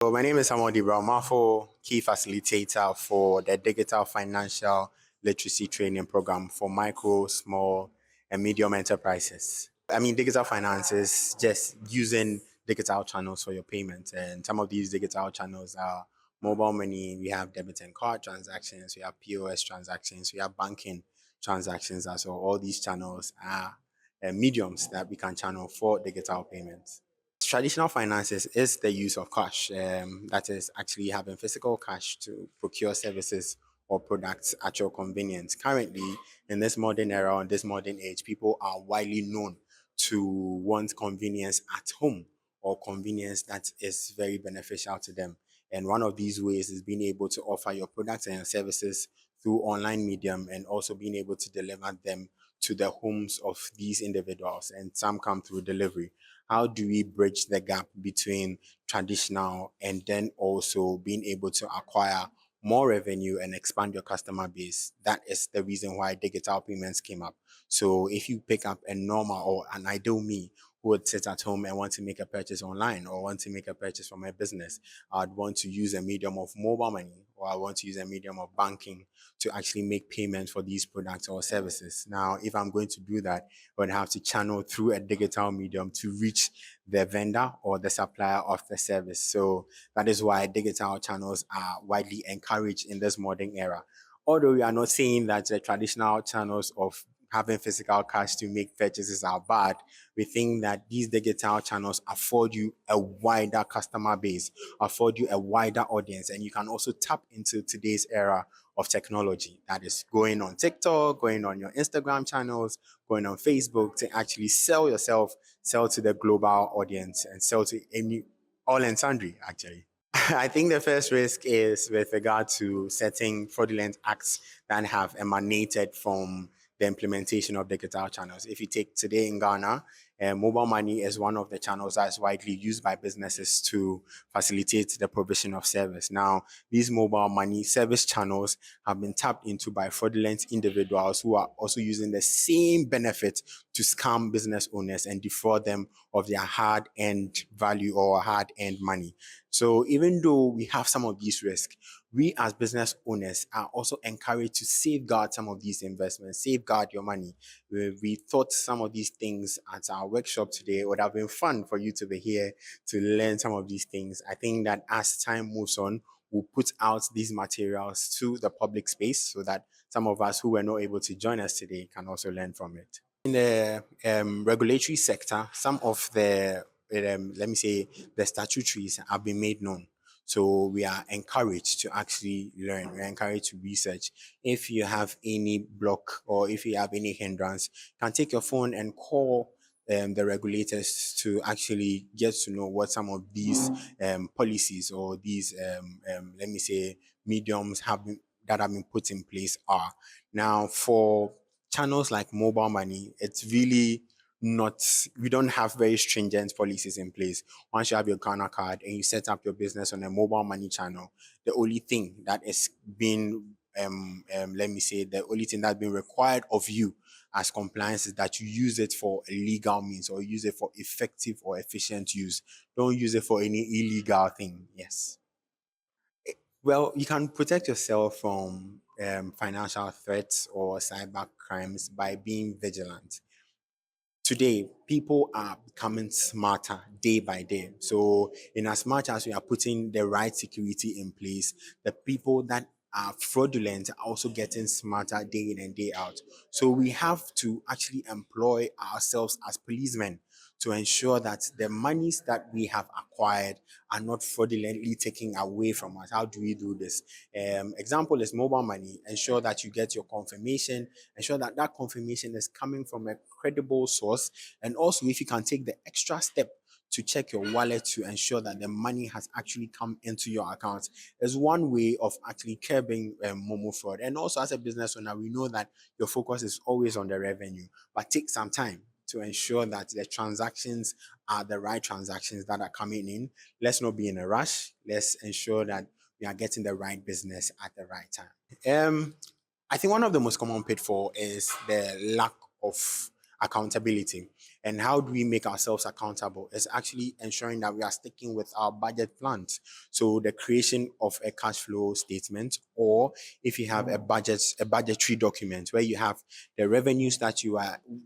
So my name is Marfo, key facilitator for the Digital Financial Literacy Training Program for micro, small, and medium enterprises. Digital finance is just using digital channels for your payments, and some of these digital channels are mobile money. We have debit and card transactions. We have POS transactions. We have banking transactions as well. All these channels are mediums that we can channel for digital payments. Traditional finances is the use of cash, that is actually having physical cash to procure services or products at your convenience. Currently, in this modern era, in this modern age, people are widely known to want convenience at home or convenience that is very beneficial to them. And one of these ways is being able to offer your products and your services through online medium and also being able to deliver them to the homes of these individuals. And some come through delivery. How do we bridge the gap between traditional and then also being able to acquire more revenue and expand your customer base? That is the reason why digital payments came up. So if you pick up a normal or an ideal me who would sit at home and want to make a purchase online or want to make a purchase from a business, I'd want to use a medium of mobile money or I want to use a medium of banking to actually make payments for these products or services. Now, if I'm going to do that, I would have to channel through a digital medium to reach the vendor or the supplier of the service. So that is why digital channels are widely encouraged in this modern era. Although we are not saying that the traditional channels of having physical cash to make purchases are bad, we think that these digital channels afford you a wider customer base, afford you a wider audience, and you can also tap into today's era of technology that is going on TikTok, going on your Instagram channels, going on Facebook to actually sell yourself, sell to the global audience, and sell to any all and sundry actually. I think the first risk is with regard to setting fraudulent acts that have emanated from the implementation of digital channels. If you take today in Ghana, mobile money is one of the channels that is widely used by businesses to facilitate the provision of service. Now, these mobile money service channels have been tapped into by fraudulent individuals who are also using the same benefit to scam business owners and defraud them of their hard-earned value or hard-earned money. So even though we have some of these risks, we as business owners are also encouraged to safeguard some of these investments, safeguard your money. We thought some of these things at our workshop today. It would have been fun for you to be here to learn some of these things. I think that as time moves on, we'll put out these materials to the public space so that some of us who were not able to join us today can also learn from it. In the regulatory sector, some of the, let me say, the statutories have been made known. So we are encouraged to actually learn. We're encouraged to research. If you have any block or if you have any hindrance, you can take your phone and call the regulators to actually get to know what some of these policies or these, let me say, mediums that have been put in place are. Now, for channels like mobile money, it's really not, we don't have very stringent policies in place. Once you have your Ghana card and you set up your business on a mobile money channel, the only thing that is being, let me say, the only thing that's been required of you as compliance is that you use it for a legal means or use it for effective or efficient use. Don't use it for any illegal thing. Yes. Well, you can protect yourself from financial threats or cyber crimes by being vigilant. Today, people are becoming smarter day by day. So, in as much as we are putting the right security in place, the people that are fraudulent are also getting smarter day in and day out. So, we have to actually employ ourselves as policemen to ensure that the monies that we have acquired are not fraudulently taken away from us. How do we do this? Example is mobile money. Ensure that you get your confirmation. Ensure that that confirmation is coming from a credible source. And also, if you can take the extra step to check your wallet to ensure that the money has actually come into your account is one way of actually curbing MoMo fraud. And also, as a business owner, we know that your focus is always on the revenue, but take some time to ensure that the transactions are the right transactions that are coming in. Let's not be in a rush. Let's ensure that we are getting the right business at the right time. I think one of the most common pitfall is the lack of accountability. And how do we make ourselves accountable? It's actually ensuring that we are sticking with our budget plans. So the creation of a cash flow statement, or if you have a budgetary document where you have the revenues that you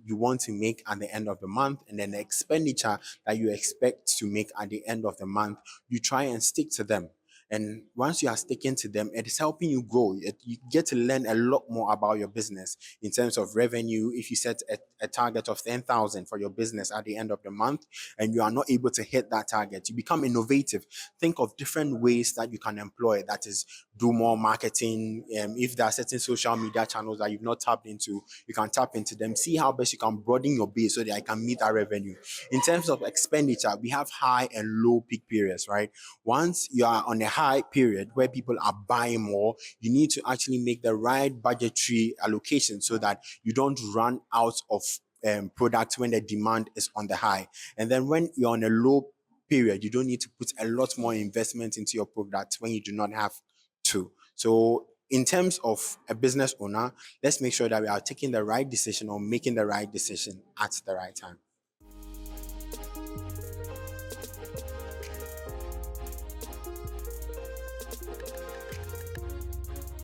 want to make at the end of the month, and then the expenditure that you expect to make at the end of the month, you try and stick to them. And once you are sticking to them, it is helping you grow. You get to learn a lot more about your business in terms of revenue. If you set a target of 10,000 for your business at the end of the month and you are not able to hit that target, you become innovative. Think of different ways that you can employ, that is, do more marketing. If there are certain social media channels that you've not tapped into, you can tap into them. See how best you can broaden your base so that I can meet that revenue. In terms of expenditure, we have high and low peak periods, right? Once you are on a high period where people are buying more, you need to actually make the right budgetary allocation so that you don't run out of products when the demand is on the high. And then when you're on a low period, you don't need to put a lot more investment into your product when you do not have to. So in terms of a business owner, let's make sure that we are taking the right decision or making the right decision at the right time.